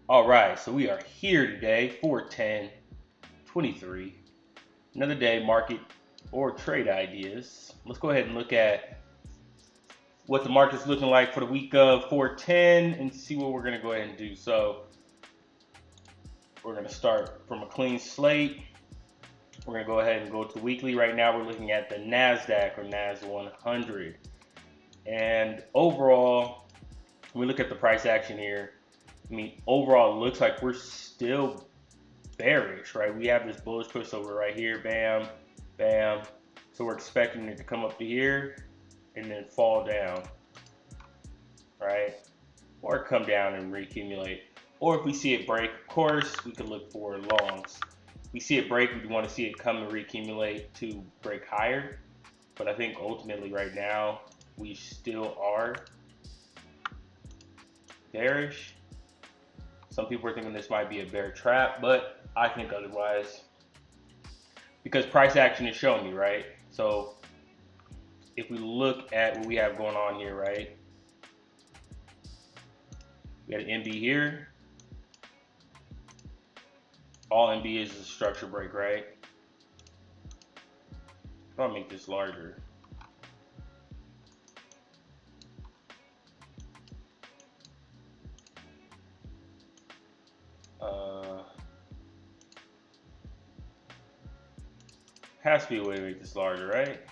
All right, so we are here today, 4/10/23. Another day, market or trade ideas. Let's go ahead and look at what the market's looking like for the week of 4/10 and see what we're going to go ahead and do. So we're going to start from a clean slate. We're going to go ahead and go to the weekly. Right now, we're looking at the NASDAQ or NAS 100. And overall, when we look at the price action here, I mean, overall, it looks like we're still bearish, right? We have this bullish pushover right here, bam, bam. So we're expecting it to come up to here and then fall down, right? Or come down and reaccumulate. Or if we see it break, of course, we could look for longs. If we see it break, we want to see it come and reaccumulate to break higher. But I think ultimately right now, we still are bearish. Some people are thinking this might be a bear trap, but I think otherwise. Because price action is showing me, right? So if we look at what we have going on here, right? We got an MB here. All MB is a structure break, right? I'll make this larger. Has to be a way to make this larger, right?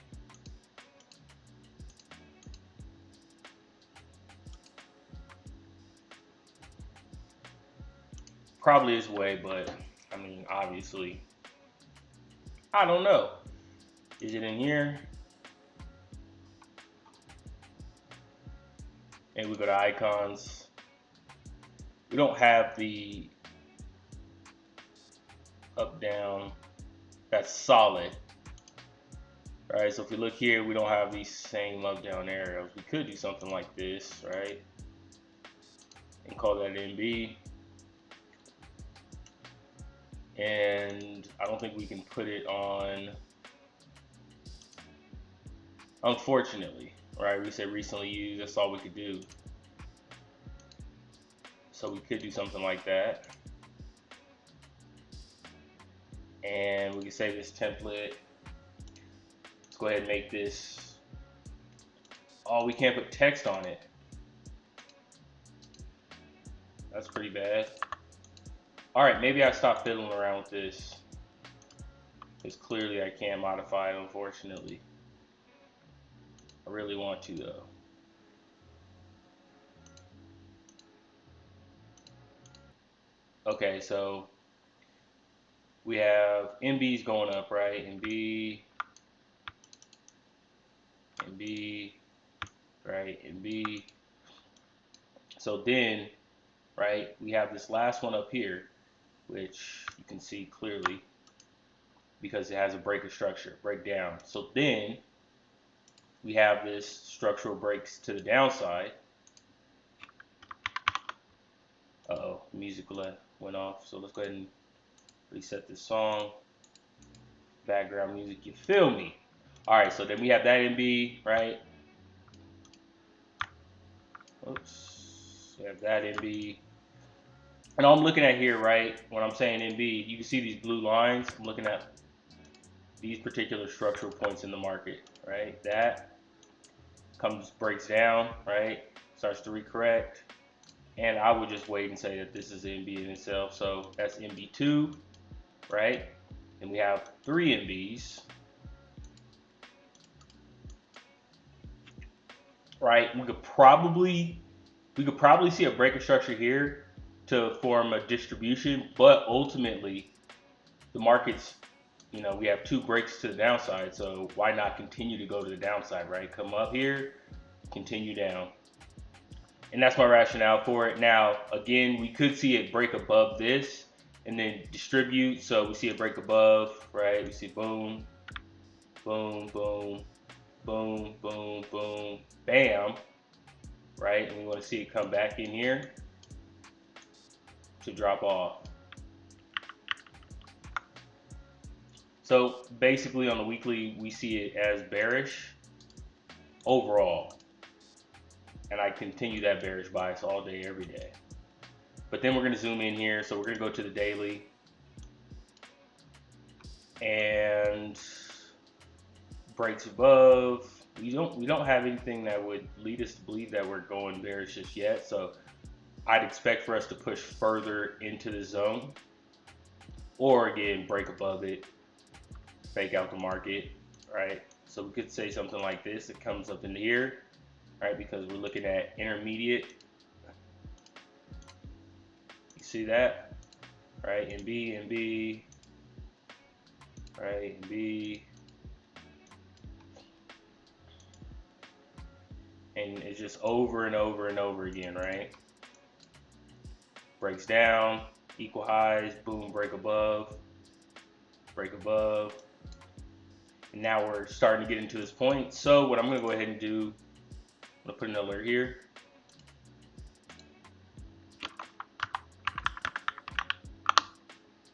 Probably is a way, but I mean, obviously, I don't know. Is it in here? And we go to icons. We don't have the up down that's solid, right? So if we look here, we don't have these same up down arrows. We could do something like this, right? And call that NB. And I don't think we can put it on, unfortunately, right? We said recently used, that's all we could do. So we could do something like that. And we can save this template. Let's go ahead and make this, oh, we can't put text on it. That's pretty bad. All right, maybe I stop fiddling around with this, because clearly I can't modify it, unfortunately. I really want to though. Okay, so we have MBs going up, right? MB, right? MB. So then, right, we have this last one up here, which you can see clearly because it has a breaker structure, breakdown. So then we have this structural breaks to the downside. Uh-oh, music went off. So let's go ahead and reset this song. Background music, you feel me? All right, so then we have that MB, right? Oops, we have that MB. And all I'm looking at here, right, when I'm saying MB, you can see these blue lines. I'm looking at these particular structural points in the market, right? That breaks down, right? Starts to recorrect. And I would just wait and say that this is MB in itself. So that's MB2, right? And we have 3 MBs, right? We could probably see a breaker structure here to form a distribution, but ultimately the market's, we have 2 breaks to the downside, so why not continue to go to the downside, right? Come up here, continue down. And that's my rationale for it. Now, again, we could see it break above this and then distribute. So we see it break above, right? We see boom, boom, boom, boom, boom, boom, bam, right? And we want to see it come back in here to drop off. So basically on the weekly, we see it as bearish overall. And I continue that bearish bias all day, every day. But then we're going to zoom in here. So we're going to go to the daily. And breaks above. We don't have anything that would lead us to believe that we're going bearish just yet. So I'd expect for us to push further into the zone. Or again, break above it, fake out the market, right? So we could say something like this. It comes up in here, right? Because we're looking at intermediate. You see that, right? NB, right? NB, and it's just over and over and over again, right? Breaks down, equal highs, boom, break above, and now we're starting to get into this point. So what I'm going to go ahead and do, I'm going to put an alert here.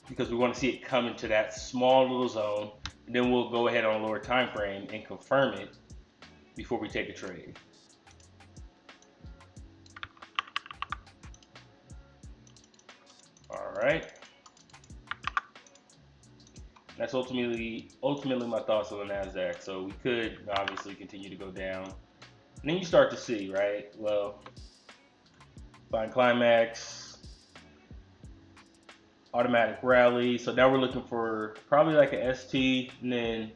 Because we want to see it come into that small little zone, and then we'll go ahead on a lower time frame and confirm it before we take a trade. All right. That's ultimately my thoughts on the NASDAQ. So we could obviously continue to go down. And then you start to see, right? Well, find climax, automatic rally. So now we're looking for probably like a ST and then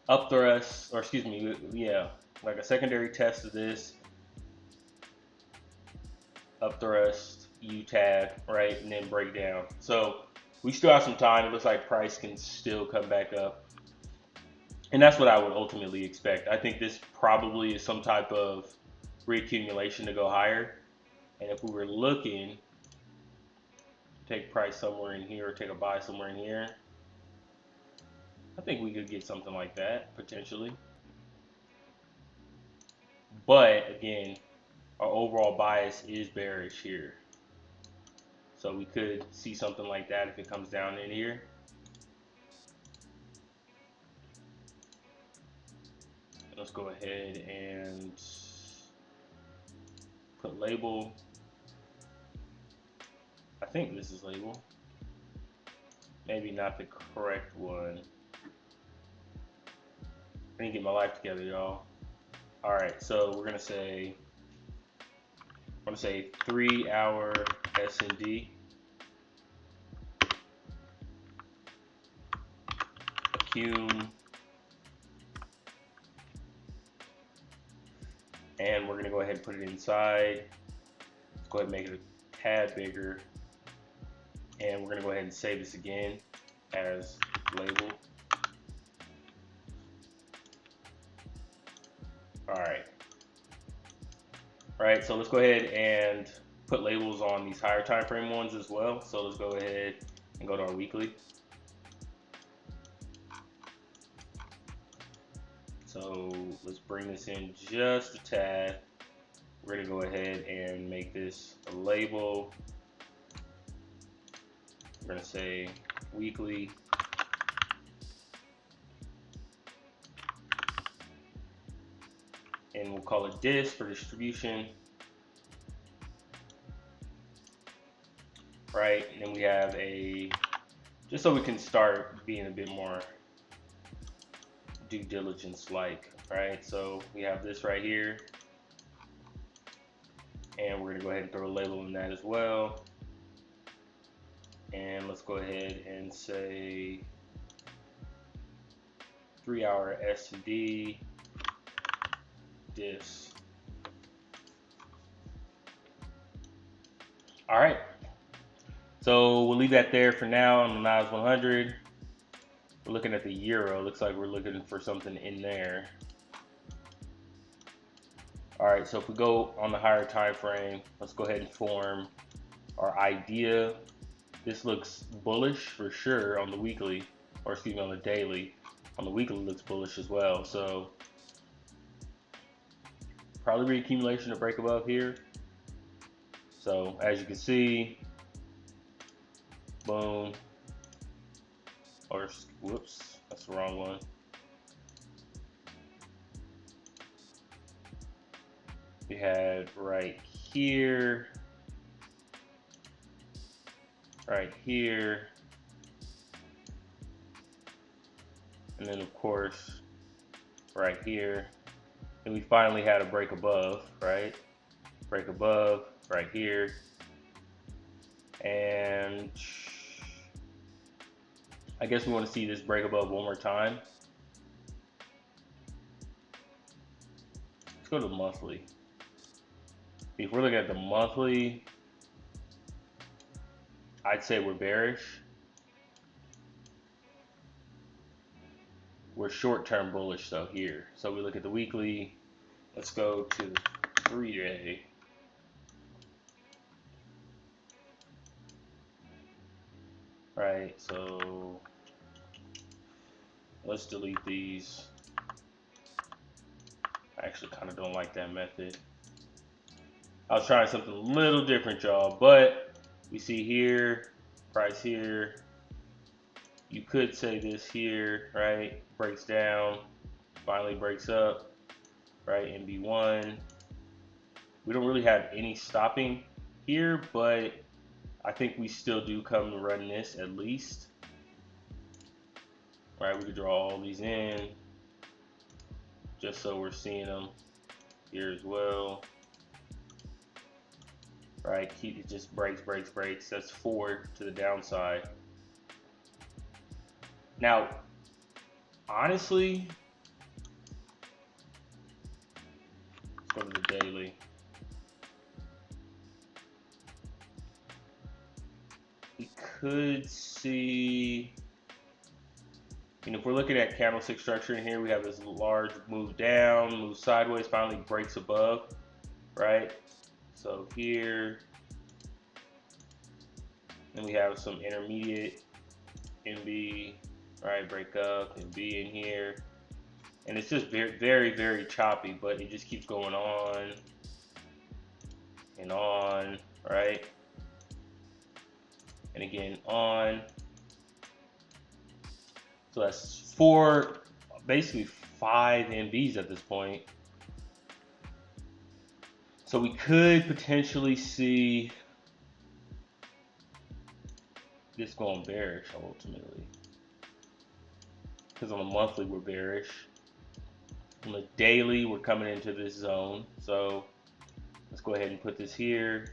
up thrust, or excuse me, yeah, like a secondary test of this. Up thrust, U-tab, right? And then break down. So we still have some time. It looks like price can still come back up. And that's what I would ultimately expect. I think this probably is some type of reaccumulation to go higher. And if we were looking, take price somewhere in here or take a buy somewhere in here, I think we could get something like that potentially. But again, our overall bias is bearish here. So we could see something like that if it comes down in here. Let's go ahead and put label. I think this is label. Maybe not the correct one. I need to get my life together, y'all. All right, so we're gonna say 3 hour S&D. Accum. And we're gonna go ahead and put it inside. Let's go ahead and make it a tad bigger. And we're gonna go ahead and save this again as label. All right, so let's go ahead and put labels on these higher time frame ones as well. So let's go ahead and go to our weekly. So let's bring this in just a tad. We're gonna go ahead and make this a label. We're gonna say weekly. And we'll call it dis for distribution. Right, and then we have a, just so we can start being a bit more due diligence like, right? So we have this right here. And we're gonna go ahead and throw a label in that as well. And let's go ahead and say 3 hour S&D dis. All right, so we'll leave that there for now on the NAS 100. We're looking at the euro. Looks like we're looking for something in there. All right, so if we go on the higher time frame, let's go ahead and form our idea. This looks bullish for sure on the weekly, or excuse me, on the daily. On the weekly, it looks bullish as well. So probably reaccumulation to break above here. So as you can see, boom, or whoops, that's the wrong one. We had right here, right here, and then of course right here, and we finally had a break above, right? Break above right here, and I guess we want to see this break above one more time. Let's go to the monthly. If we're looking at the monthly, I'd say we're bearish. We're short-term bullish though here. So we look at the weekly. Let's go to the 3-day. Right, so let's delete these. I actually kind of don't like that method. I was trying something a little different, y'all, but we see here, price here. You could say this here, right? Breaks down, finally breaks up, right? NB1. We don't really have any stopping here, but I think we still do come to run this at least. Right, we could draw all these in just so we're seeing them here as well. Right, it just breaks. That's 4 to the downside. Now, honestly, let's go to the daily. We could see, if we're looking at candlestick structure in here, we have this large move down, move sideways, finally breaks above, right? So here, and we have some intermediate NB, right? Break up, NB in here, and it's just very choppy, but it just keeps going on and on, right? And again on. So that's basically 5 NBs at this point. So we could potentially see this going bearish ultimately. Because on the monthly we're bearish. On the daily we're coming into this zone. So let's go ahead and put this here.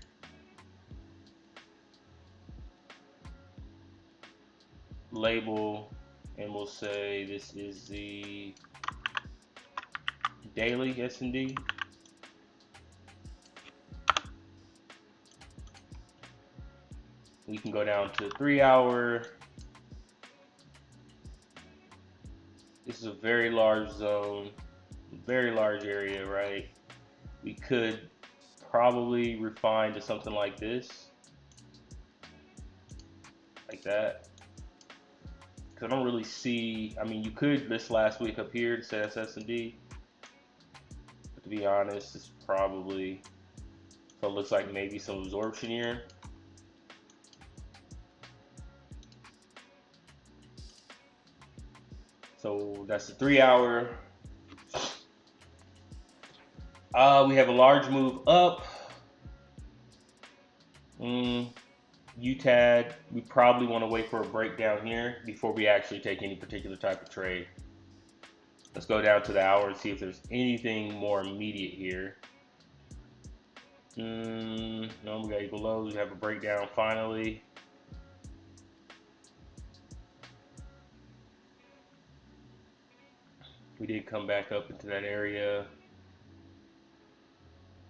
Label, and we'll say this is the daily S&D. We can go down to 3-hour. This is a very large zone, very large area, right? We could probably refine to something like this, like that. Because I don't really see, you could list last week up here to say that's S&D, but to be honest, it's probably, so it looks like maybe some absorption here. So that's the 3-hour. We have a large move up. UTAD, we probably want to wait for a breakdown here before we actually take any particular type of trade. Let's go down to the hour and see if there's anything more immediate here. No, we got equal lows. We have a breakdown finally. We did come back up into that area.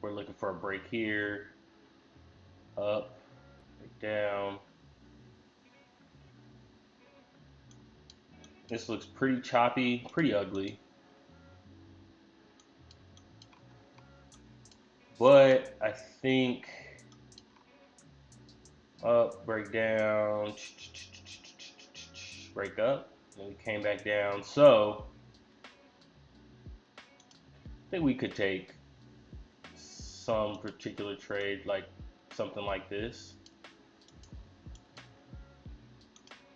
We're looking for a break here. Up, break down. This looks pretty choppy, pretty ugly. But I think up, break down, break up, and we came back down. So I think we could take some particular trade, like something like this.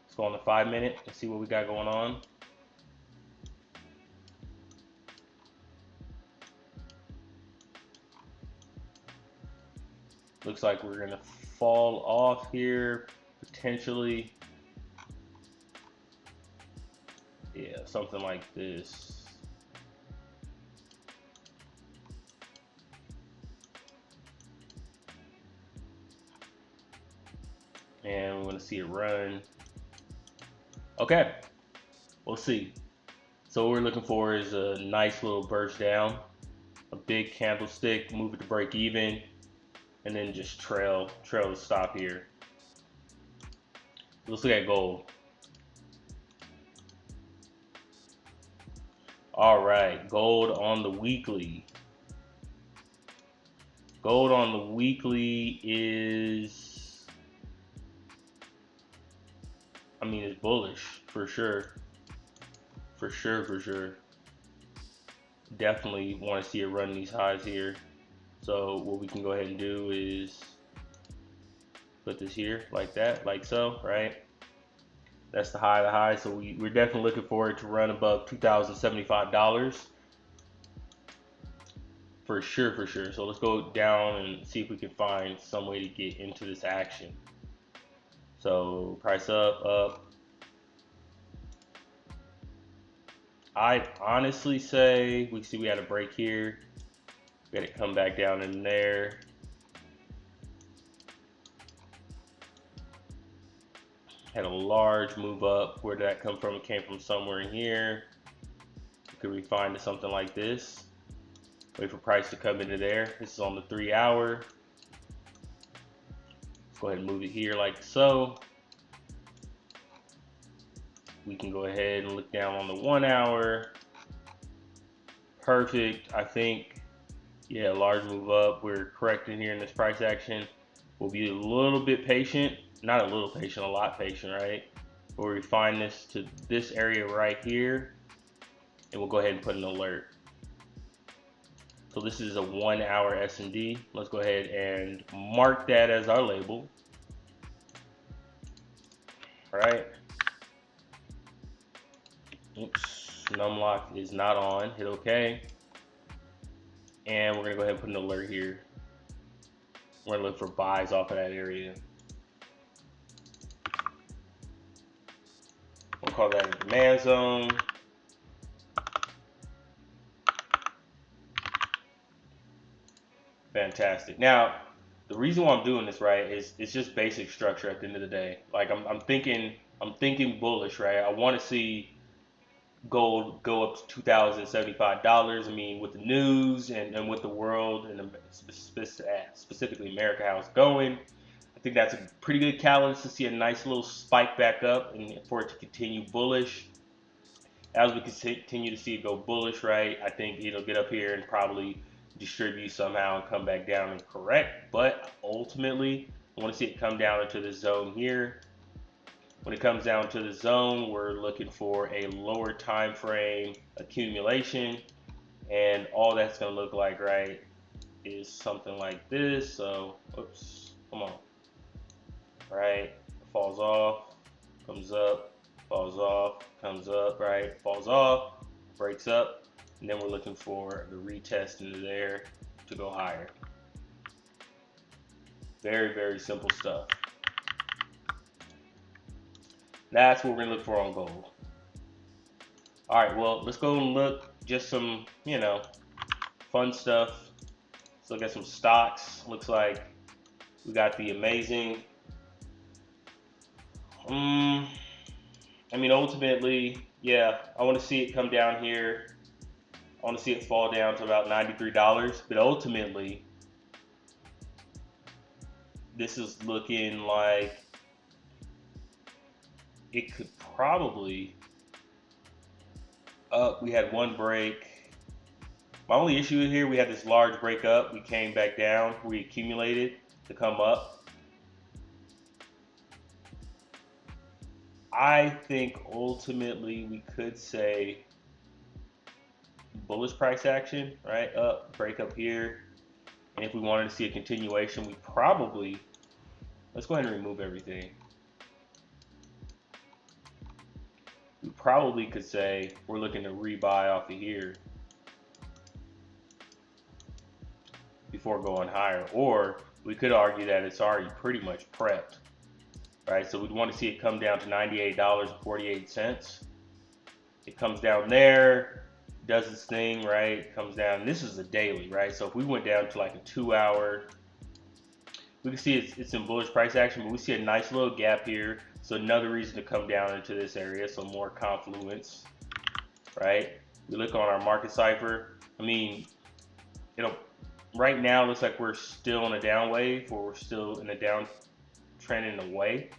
Let's go on the 5-minute and see what we got going on. Looks like we're gonna fall off here potentially, yeah, something like this. And we want to see it run. Okay, we'll see. So what we're looking for is a nice little burst down, a big candlestick, move it to break even, and then just trail the stop here. Let's look at gold. All right, gold on the weekly. Gold on the weekly is, I mean, it's bullish for sure. For sure. Definitely want to see it run these highs here. So what we can go ahead and do is put this here like that, like so, right? That's the high. So we're definitely looking for it to run above $2,075 for sure. So let's go down and see if we can find some way to get into this action. So price up. I'd honestly say we had a break here. We had to come back down in there. Had a large move up. Where did that come from? It came from somewhere in here. Could we find something like this? Wait for price to come into there. This is on the 3 hour. Let's go ahead and move it here like so. We can go ahead and look down on the 1 hour. Perfect. I think, yeah, large move up. We're correcting here in this price action. We'll be a little bit patient. Not a little patient, a lot patient, right? We'll refine this to this area right here. And we'll go ahead and put an alert. So this is a 1 hour S&D. Let's go ahead and mark that as our label. All right. Oops, numlock is not on. Hit OK. And we're gonna go ahead and put an alert here. We're gonna look for buys off of that area. We'll call that a demand zone. Fantastic. Now, the reason why I'm doing this, right, is it's just basic structure at the end of the day. Like I'm thinking bullish, right? I want to see gold go up to $2,075. I mean, with the news and with the world and specifically America, how it's going, I think that's a pretty good catalyst to see a nice little spike back up and for it to continue bullish. As we continue to see it go bullish, right, I think it'll get up here and probably distribute somehow and come back down and correct. But ultimately, I want to see it come down into the zone here. When it comes down to the zone, we're looking for a lower time frame accumulation, and all that's going to look like, right, is something like this. So, oops, come on, right, falls off, comes up, falls off, comes up, right, falls off, breaks up, and then we're looking for the retest into there to go higher. Very simple stuff. That's what we're gonna look for on gold. All right, well, let's go and look just some, fun stuff. Let's look at some stocks. Looks like we got the amazing. I mean, ultimately, yeah, I want to see it come down here. I want to see it fall down to about $93, but ultimately, this is looking like it could probably up. We had one break. My only issue here, we had this large break up. We came back down. We accumulated to come up. I think ultimately we could say bullish price action, right? Up, break up here. And if we wanted to see a continuation, we probably, let's go ahead and remove everything. We probably could say we're looking to rebuy off of here before going higher. Or we could argue that it's already pretty much prepped. right? So we'd want to see it come down to $98.48. It comes down there, does its thing, right? It comes down. This is a daily, right? So if we went down to like a 2 hour, we can see it's in bullish price action, but we see a nice little gap here. So another reason to come down into this area, so more confluence, right? We look on our market cipher. I mean, it'll right now looks like we're still in a down wave, or we're still in a down trend in a way.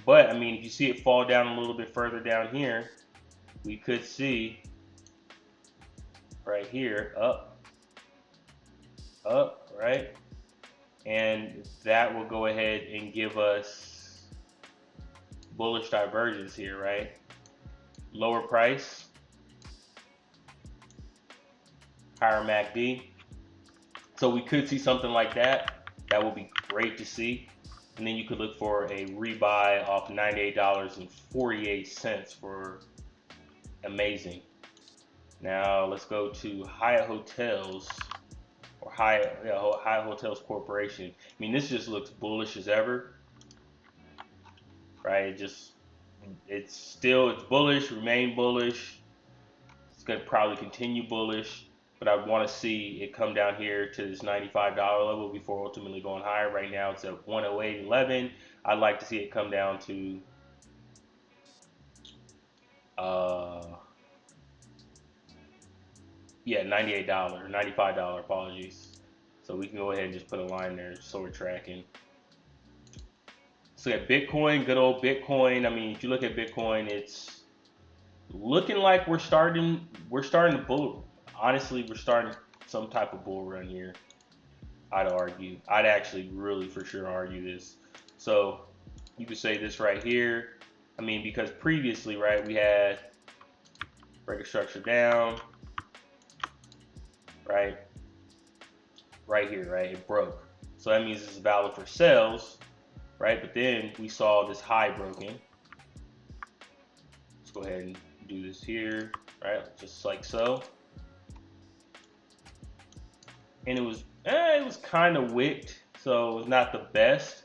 But I mean, if you see it fall down a little bit further down here, we could see right here up, right? And that will go ahead and give us bullish divergence here, right? Lower price, higher MACD. So we could see something like that. That would be great to see. And then you could look for a rebuy off $98.48 for amazing. Now let's go to Hyatt Hotels, or Hyatt Hotels Corporation. I mean, this just looks bullish as ever, right? It's bullish, remain bullish. It's gonna probably continue bullish, but I want to see it come down here to this $95 level before ultimately going higher. Right now it's at 108.11. I'd like to see it come down to $98, $95, apologies. So we can go ahead and just put a line there so we're tracking. So at Bitcoin, good old Bitcoin. I mean, if you look at Bitcoin, it's looking like we're starting to bull. Honestly, we're starting some type of bull run here. I'd actually really for sure argue this. So you could say this right here. I mean, because previously, right, we had break a structure down, right here, right, it broke. So that means it's valid for sales, right? But then we saw this high broken. Let's go ahead and do this here, right? Just like so. And it was kind of wicked, so it was not the best.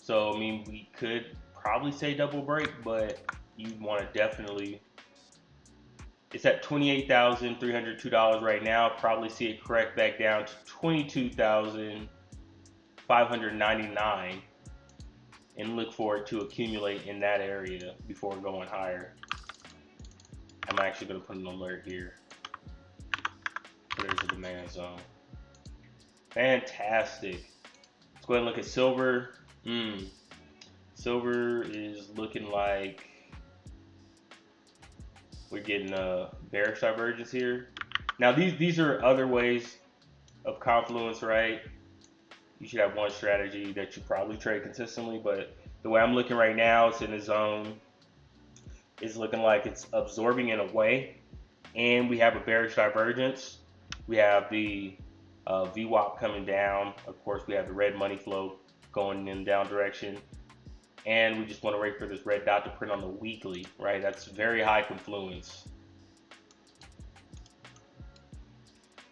So I mean, we could probably say double break, but you want to definitely. It's at $28,302 right now. Probably see it correct back down to $22,599, and look for it to accumulate in that area before going higher. I'm actually going to put an alert here. There's a demand zone. Fantastic. Let's go ahead and look at silver. Silver is looking like we're getting a bearish divergence here. Now these are other ways of confluence, right? You should have one strategy that you probably trade consistently, but the way I'm looking right now, it's in the zone. It's looking like it's absorbing in a way, and we have a bearish divergence. We have the VWAP coming down. Of course, we have the red money flow going in down direction. And we just want to wait for this red dot to print on the weekly, right? That's very high confluence.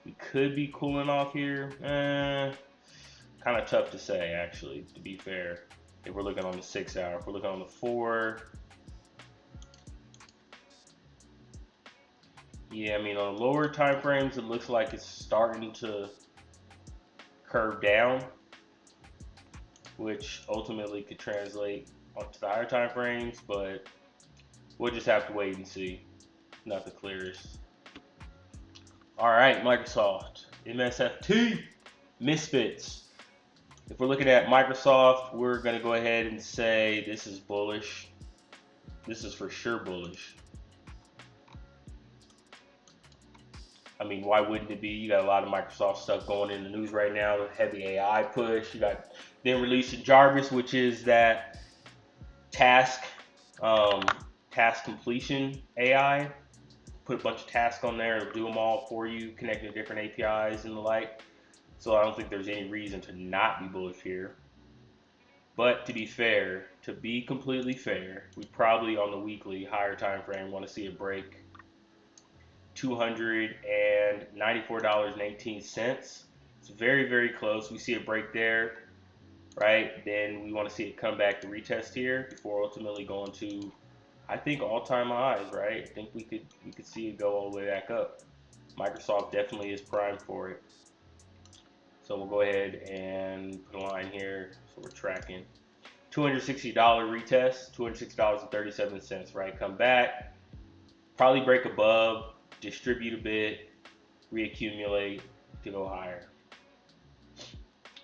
We could be cooling off here. Kind of tough to say, actually, to be fair. If we're looking on the 6 hour, if we're looking on the 4. Yeah, I mean, on lower time frames, it looks like it's starting to curve down, which ultimately could translate onto the higher time frames, but we'll just have to wait and see. Not the clearest. All right, Microsoft, MSFT, misfits. If we're looking at Microsoft, we're going to go ahead and say this is bullish. This is for sure bullish. I mean, why wouldn't it be? You got a lot of Microsoft stuff going in the news right now. The heavy AI push. You got them releasing Jarvis, which is that task completion AI. Put a bunch of tasks on there and do them all for you, connecting to different APIs and the like. So I don't think there's any reason to not be bullish here. But to be fair, to be completely fair, we probably on the weekly higher time frame want to see a break $294.18. It's very, very close. We see a break there. right? Then we want to see it come back to retest here before ultimately going to, I think, all-time highs, right? I think we could see it go all the way back up. Microsoft definitely is primed for it. So we'll go ahead and put a line here. So we're tracking $260 retest, $260.37, right? Come back, probably break above, distribute a bit, reaccumulate to go higher.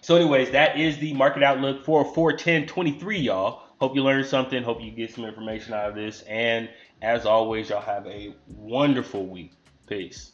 So anyways, that is the market outlook for 4/10/23, y'all. Hope you learned something. Hope you get some information out of this. And as always, y'all have a wonderful week. Peace.